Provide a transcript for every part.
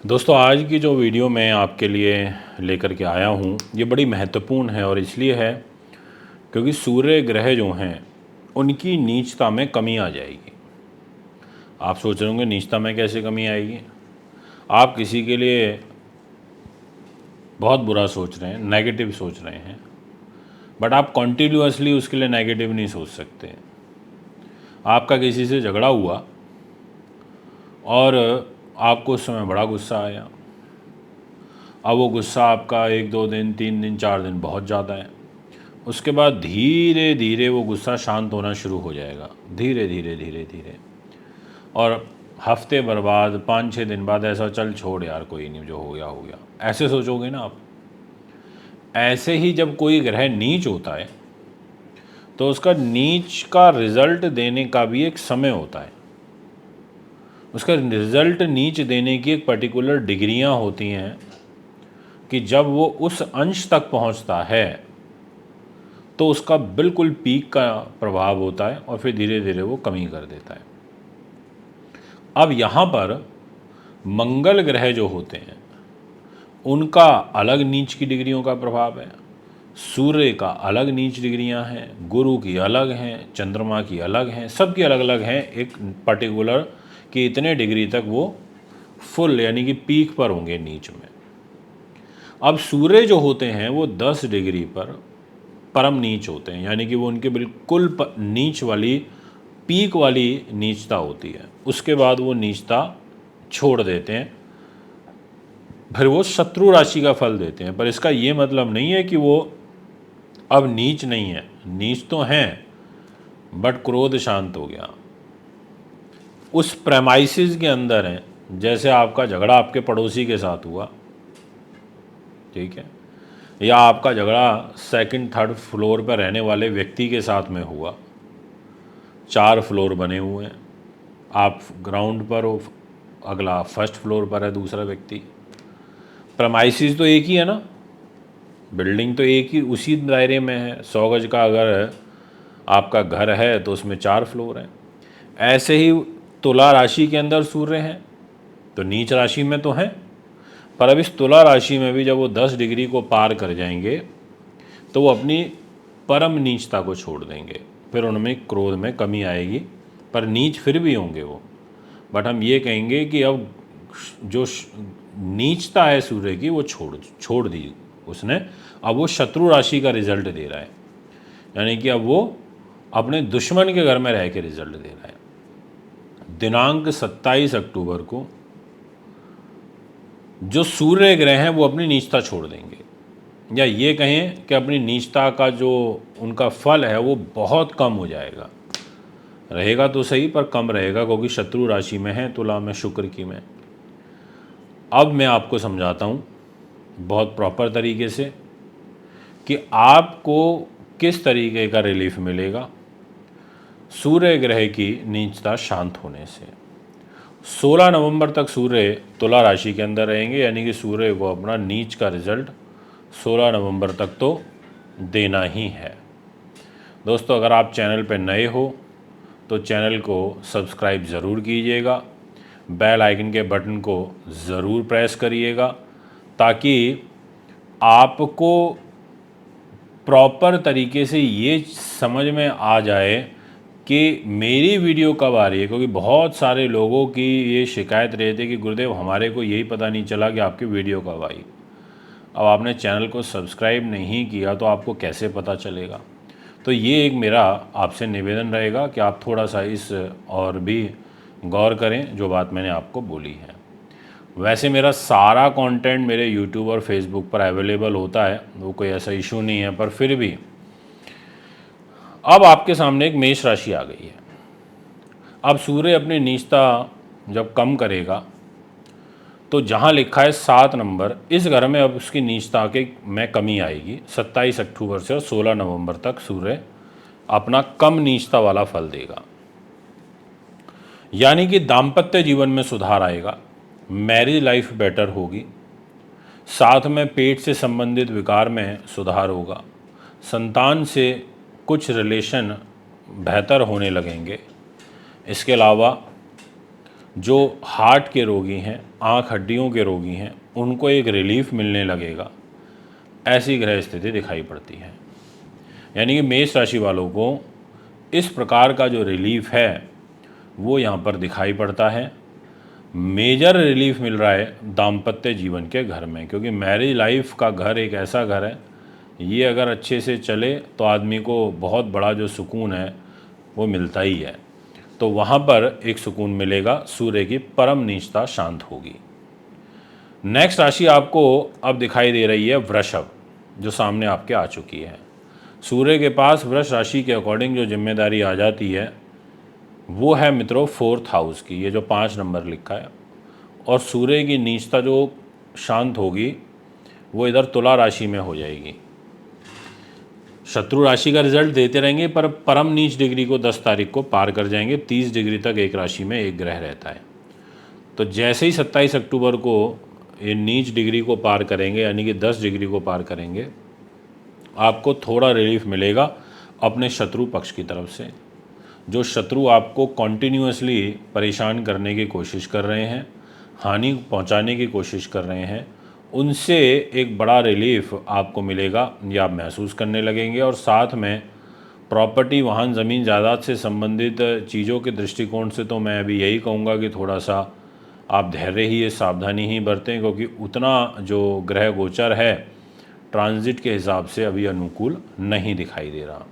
दोस्तों, आज की जो वीडियो मैं आपके लिए लेकर के आया हूँ ये बड़ी महत्वपूर्ण है और इसलिए है क्योंकि सूर्य ग्रह जो हैं उनकी नीचता में कमी आ जाएगी। आप सोच रहे होंगे नीचता में कैसे कमी आएगी। आप किसी के लिए बहुत बुरा सोच रहे हैं, नेगेटिव सोच रहे हैं, बट आप कॉन्टिन्यूअसली उसके लिए नेगेटिव नहीं सोच सकते। आपका किसी से झगड़ा हुआ और आपको उस समय बड़ा गुस्सा आया। अब वो गुस्सा आपका 1-2 दिन, 3 दिन, 4 दिन बहुत ज़्यादा है। उसके बाद धीरे धीरे वो गुस्सा शांत होना शुरू हो जाएगा, धीरे धीरे धीरे धीरे। और हफ्ते भर बाद, 5-6 दिन बाद ऐसा, चल छोड़ यार, कोई नहीं, जो हो गया हो गया, ऐसे सोचोगे ना आप। ऐसे ही जब कोई ग्रह नीच होता है तो उसका नीच का रिजल्ट देने का भी एक समय होता है। उसका रिजल्ट नीच देने की एक पर्टिकुलर डिग्रियां होती हैं कि जब वो उस अंश तक पहुंचता है तो उसका बिल्कुल पीक का प्रभाव होता है और फिर धीरे धीरे वो कमी कर देता है। अब यहाँ पर मंगल ग्रह जो होते हैं उनका अलग नीच की डिग्रियों का प्रभाव है, सूर्य का अलग नीच डिग्रियां हैं, गुरु की अलग हैं, चंद्रमा की अलग हैं, सबकी अलग अलग हैं एक पर्टिकुलर कि इतने डिग्री तक वो फुल यानी कि पीक पर होंगे नीच में। अब सूर्य जो होते हैं वो 10 डिग्री पर परम नीच होते हैं, यानी कि वो उनके बिल्कुल नीच वाली पीक वाली नीचता होती है। उसके बाद वो नीचता छोड़ देते हैं, फिर वो शत्रु राशि का फल देते हैं। पर इसका ये मतलब नहीं है कि वो अब नीच नहीं है, नीच तो हैं, बट क्रोध शांत हो गया। उस प्रेमाइसिस के अंदर है, जैसे आपका झगड़ा आपके पड़ोसी के साथ हुआ, ठीक है, या आपका झगड़ा 2nd-3rd फ्लोर पर रहने वाले व्यक्ति के साथ में हुआ। 4 फ्लोर बने हुए हैं, आप ग्राउंड पर हो, अगला 1st फ्लोर पर है दूसरा व्यक्ति। प्रेमाइसिस तो एक ही है ना, बिल्डिंग तो एक ही उसी दायरे में है। 100 गज का अगर आपका घर है तो उसमें 4 फ्लोर हैं। ऐसे ही तुला राशि के अंदर सूर्य हैं तो नीच राशि में तो हैं, पर अब इस तुला राशि में भी जब वो 10 डिग्री को पार कर जाएंगे तो वो अपनी परम नीचता को छोड़ देंगे, फिर उनमें क्रोध में कमी आएगी, पर नीच फिर भी होंगे वो। बट हम ये कहेंगे कि अब जो नीचता है सूर्य की वो छोड़ दी उसने। अब वो शत्रु राशि का रिजल्ट दे रहा है, यानी कि अब वो अपने दुश्मन के घर में रह के रिजल्ट दे रहा है। दिनांक 27 अक्टूबर को जो सूर्य ग्रह हैं वो अपनी नीचता छोड़ देंगे, या ये कहें कि अपनी नीचता का जो उनका फल है वो बहुत कम हो जाएगा। रहेगा तो सही पर कम रहेगा, क्योंकि शत्रु राशि में है, तुला में, शुक्र की में। अब मैं आपको समझाता हूँ बहुत प्रॉपर तरीके से कि आपको किस तरीके का रिलीफ मिलेगा सूर्य ग्रह की नीचता शांत होने से। 16 नवंबर तक सूर्य तुला राशि के अंदर रहेंगे, यानी कि सूर्य को अपना नीच का रिजल्ट 16 नवंबर तक तो देना ही है। दोस्तों, अगर आप चैनल पर नए हो तो चैनल को सब्सक्राइब ज़रूर कीजिएगा, बेल आइकन के बटन को ज़रूर प्रेस करिएगा, ताकि आपको प्रॉपर तरीके से ये समझ में आ जाए कि मेरी वीडियो कब आ रही है। क्योंकि बहुत सारे लोगों की ये शिकायत रहती है कि गुरुदेव हमारे को यही पता नहीं चला कि आपकी वीडियो कब आई। अब आपने चैनल को सब्सक्राइब नहीं किया तो आपको कैसे पता चलेगा। तो ये एक मेरा आपसे निवेदन रहेगा कि आप थोड़ा सा इस और भी गौर करें जो बात मैंने आपको बोली है। वैसे मेरा सारा कंटेंट मेरे यूट्यूब और फेसबुक पर अवेलेबल होता है, वो कोई ऐसा इशू नहीं है, पर फिर भी अब आपके सामने एक मेष राशि आ गई है। अब सूर्य अपनी नीचता जब कम करेगा तो जहाँ लिखा है 7 नंबर, इस घर में अब उसकी नीचता के में कमी आएगी। 27 अक्टूबर से और 16 नवंबर तक सूर्य अपना कम नीचता वाला फल देगा, यानी कि दाम्पत्य जीवन में सुधार आएगा, मैरिज लाइफ बेटर होगी, साथ में पेट से संबंधित विकार में सुधार होगा, संतान से कुछ रिलेशन बेहतर होने लगेंगे। इसके अलावा जो हार्ट के रोगी हैं, आँख हड्डियों के रोगी हैं, उनको एक रिलीफ मिलने लगेगा, ऐसी ग्रह स्थिति दिखाई पड़ती है। यानी कि मेष राशि वालों को इस प्रकार का जो रिलीफ है वो यहाँ पर दिखाई पड़ता है। मेजर रिलीफ मिल रहा है दाम्पत्य जीवन के घर में, क्योंकि मैरिज लाइफ का घर एक ऐसा घर है, ये अगर अच्छे से चले तो आदमी को बहुत बड़ा जो सुकून है वो मिलता ही है। तो वहाँ पर एक सुकून मिलेगा, सूर्य की परम नीचता शांत होगी। नेक्स्ट राशि आपको अब दिखाई दे रही है वृषभ, जो सामने आपके आ चुकी है। सूर्य के पास वृष राशि के अकॉर्डिंग जो जिम्मेदारी आ जाती है वो है मित्रों 4th हाउस की, ये जो 5 नंबर लिखा है। और सूर्य की नीचता जो शांत होगी वो इधर तुला राशि में हो जाएगी। शत्रु राशि का रिजल्ट देते रहेंगे, पर परम नीच डिग्री को 10 तारीख को पार कर जाएंगे। 30 डिग्री तक एक राशि में एक ग्रह रहता है। तो जैसे ही 27 अक्टूबर को ये नीच डिग्री को पार करेंगे, यानी कि 10 डिग्री को पार करेंगे, आपको थोड़ा रिलीफ मिलेगा अपने शत्रु पक्ष की तरफ से। जो शत्रु आपको कॉन्टिन्यूसली परेशान करने की कोशिश कर रहे हैं, हानि पहुंचाने की कोशिश कर रहे हैं, उनसे एक बड़ा रिलीफ आपको मिलेगा, ये आप महसूस करने लगेंगे। और साथ में प्रॉपर्टी, वाहन, ज़मीन, जायदाद से संबंधित चीज़ों के दृष्टिकोण से तो मैं अभी यही कहूँगा कि थोड़ा सा आप धैर्य ही, सावधानी ही बरतें, क्योंकि उतना जो ग्रह गोचर है ट्रांजिट के हिसाब से अभी अनुकूल नहीं दिखाई दे रहा।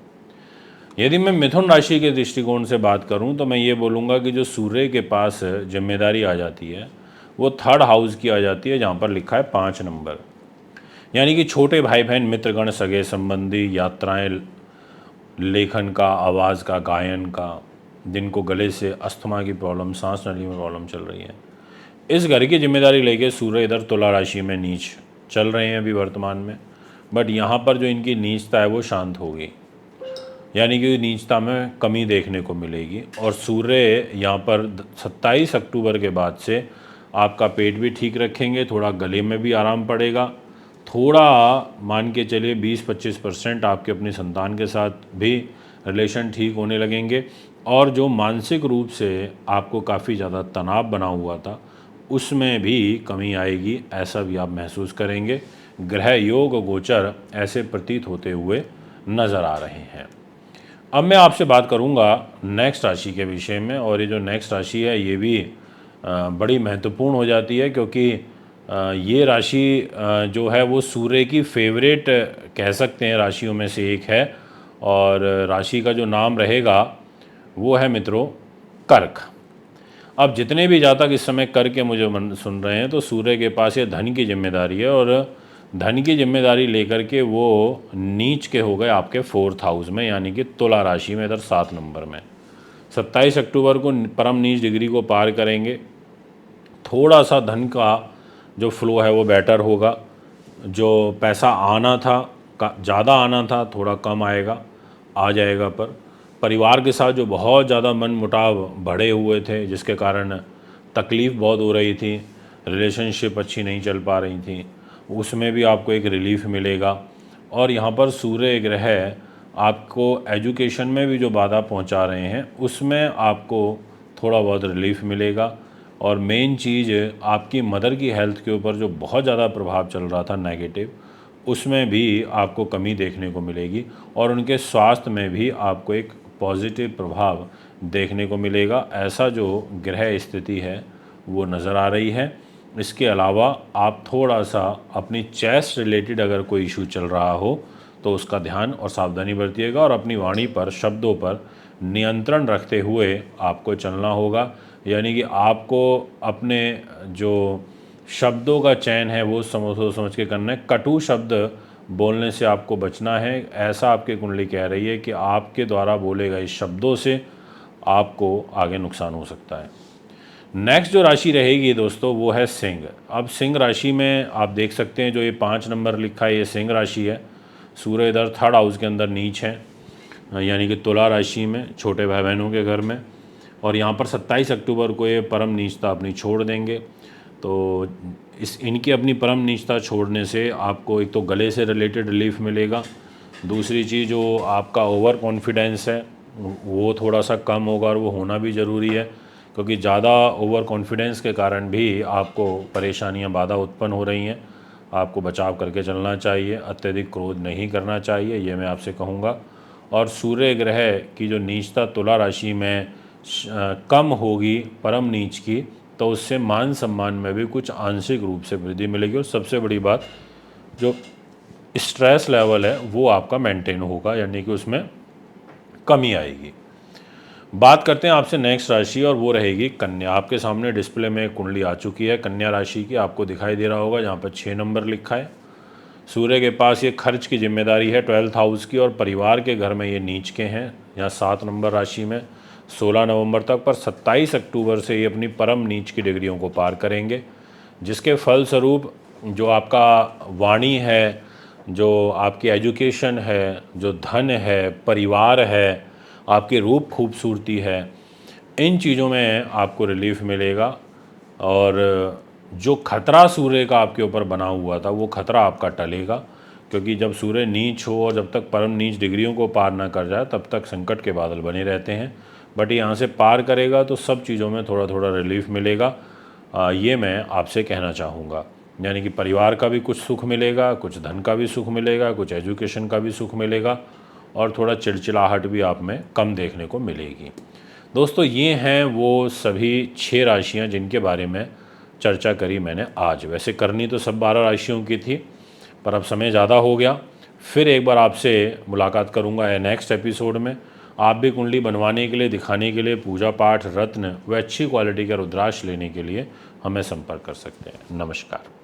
यदि मैं मिथुन राशि के दृष्टिकोण से बात करूं तो मैं ये बोलूँगा कि जो सूर्य के पास जिम्मेदारी आ जाती है वो 3rd हाउस की आ जाती है, जहाँ पर लिखा है 5 नंबर। यानी कि छोटे भाई बहन, मित्रगण, सगे संबंधी, यात्राएं, लेखन का, आवाज़ का, गायन का, जिनको गले से अस्थमा की प्रॉब्लम, सांस नली में प्रॉब्लम चल रही है, इस घर की जिम्मेदारी लेके सूर्य इधर तुला राशि में नीच चल रहे हैं अभी वर्तमान में। बट यहाँ पर जो इनकी नीचता है वो शांत होगी, यानी कि नीचता में कमी देखने को मिलेगी। और सूर्य यहाँ पर 27 अक्टूबर के बाद से आपका पेट भी ठीक रखेंगे, थोड़ा गले में भी आराम पड़ेगा, थोड़ा मान के चलिए 20-25% आपके अपनी संतान के साथ भी रिलेशन ठीक होने लगेंगे। और जो मानसिक रूप से आपको काफ़ी ज़्यादा तनाव बना हुआ था उसमें भी कमी आएगी, ऐसा भी आप महसूस करेंगे। ग्रह योग गोचर ऐसे प्रतीत होते हुए नज़र आ रहे हैं। अब मैं आपसे बात करूंगा नेक्स्ट राशि के विषय में, और ये जो नेक्स्ट राशि है ये भी बड़ी महत्वपूर्ण हो जाती है, क्योंकि ये राशि जो है वो सूर्य की फेवरेट कह सकते हैं राशियों में से एक है। और राशि का जो नाम रहेगा वो है मित्रों कर्क। अब जितने भी जातक इस समय कर्क के मुझे सुन रहे हैं, तो सूर्य के पास ये धन की जिम्मेदारी है, और धन की जिम्मेदारी लेकर के वो नीच के हो गए आपके 4th हाउस में, यानी कि तुला राशि में, इधर 7 नंबर में। 27 अक्टूबर को परम नीच डिग्री को पार करेंगे। थोड़ा सा धन का जो फ्लो है वो बेटर होगा। जो पैसा आना था, ज़्यादा आना था, थोड़ा कम आएगा, आ जाएगा। पर परिवार के साथ जो बहुत ज़्यादा मन मुटाव बढ़े हुए थे, जिसके कारण तकलीफ़ बहुत हो रही थी, रिलेशनशिप अच्छी नहीं चल पा रही थी, उसमें भी आपको एक रिलीफ मिलेगा। और यहाँ पर सूर्य ग्रह आपको एजुकेशन में भी जो बाधा पहुँचा रहे हैं उसमें आपको थोड़ा बहुत रिलीफ मिलेगा। और मेन चीज़ आपकी मदर की हेल्थ के ऊपर जो बहुत ज़्यादा प्रभाव चल रहा था नेगेटिव, उसमें भी आपको कमी देखने को मिलेगी, और उनके स्वास्थ्य में भी आपको एक पॉजिटिव प्रभाव देखने को मिलेगा। ऐसा जो ग्रह स्थिति है वो नज़र आ रही है। इसके अलावा आप थोड़ा सा अपनी चेस्ट रिलेटेड अगर कोई इशू चल रहा हो तो उसका ध्यान और सावधानी बरतिएगा, और अपनी वाणी पर, शब्दों पर नियंत्रण रखते हुए आपको चलना होगा। यानी कि आपको अपने जो शब्दों का चयन है वो समझ के करना है। कटु शब्द बोलने से आपको बचना है। ऐसा आपकी कुंडली कह रही है कि आपके द्वारा बोले गए शब्दों से आपको आगे नुकसान हो सकता है। नेक्स्ट जो राशि रहेगी दोस्तों वो है सिंह। अब सिंह राशि में आप देख सकते हैं जो ये 5 नंबर लिखा है ये सिंह राशि है। सूर्य इधर 3rd हाउस के अंदर नीच है, यानी कि तुला राशि में, छोटे भाई बहनों के घर में। और यहाँ पर 27 अक्टूबर को ये परम नीचता अपनी छोड़ देंगे। तो इनकी अपनी परम नीचता छोड़ने से आपको एक तो गले से रिलेटेड रिलीफ मिलेगा, दूसरी चीज़ जो आपका ओवर कॉन्फिडेंस है वो थोड़ा सा कम होगा, और वो होना भी ज़रूरी है, क्योंकि ज़्यादा ओवर कॉन्फिडेंस के कारण भी आपको परेशानियां, बाधा उत्पन्न हो रही हैं। आपको बचाव करके चलना चाहिए, अत्यधिक क्रोध नहीं करना चाहिए, ये मैं आपसे कहूँगा। और सूर्य ग्रह की जो नीचता तुला राशि में कम होगी परम नीच की, तो उससे मान सम्मान में भी कुछ आंशिक रूप से वृद्धि मिलेगी। और सबसे बड़ी बात, जो स्ट्रेस लेवल है वो आपका मेंटेन होगा, यानी कि उसमें कमी आएगी। बात करते हैं आपसे नेक्स्ट राशि, और वो रहेगी कन्या। आपके सामने डिस्प्ले में कुंडली आ चुकी है कन्या राशि की, आपको दिखाई दे रहा होगा, जहाँ पर 6 नंबर लिखा है। सूर्य के पास ये खर्च की जिम्मेदारी है 12th हाउस की, और परिवार के घर में ये नीच के हैं यहाँ 7 नंबर राशि में 16 नवंबर तक। पर 27 अक्टूबर से ये अपनी परम नीच की डिग्रियों को पार करेंगे, जिसके फलस्वरूप जो आपका वाणी है, जो आपकी एजुकेशन है, जो धन है, परिवार है, आपकी रूप खूबसूरती है, इन चीज़ों में आपको रिलीफ मिलेगा। और जो खतरा सूर्य का आपके ऊपर बना हुआ था वो खतरा आपका टलेगा, क्योंकि जब सूर्य नीच हो और जब तक परम नीच डिग्रियों को पार ना कर जाए तब तक संकट के बादल बने रहते हैं। बट यहाँ से पार करेगा तो सब चीज़ों में थोड़ा थोड़ा रिलीफ मिलेगा, ये मैं आपसे कहना चाहूँगा। यानी कि परिवार का भी कुछ सुख मिलेगा, कुछ धन का भी सुख मिलेगा, कुछ एजुकेशन का भी सुख मिलेगा, और थोड़ा चिड़चिड़ाहट भी आप में कम देखने को मिलेगी। दोस्तों, ये हैं वो सभी 6 राशियाँ जिनके बारे में चर्चा करी मैंने आज। वैसे करनी तो सब 12 राशियों की थी, पर अब समय ज़्यादा हो गया। फिर एक बार आपसे मुलाकात करूँगा नेक्स्ट एपिसोड में। आप भी कुंडली बनवाने के लिए, दिखाने के लिए, पूजा पाठ, रत्न व अच्छी क्वालिटी का रुद्राक्ष लेने के लिए हमें संपर्क कर सकते हैं। नमस्कार।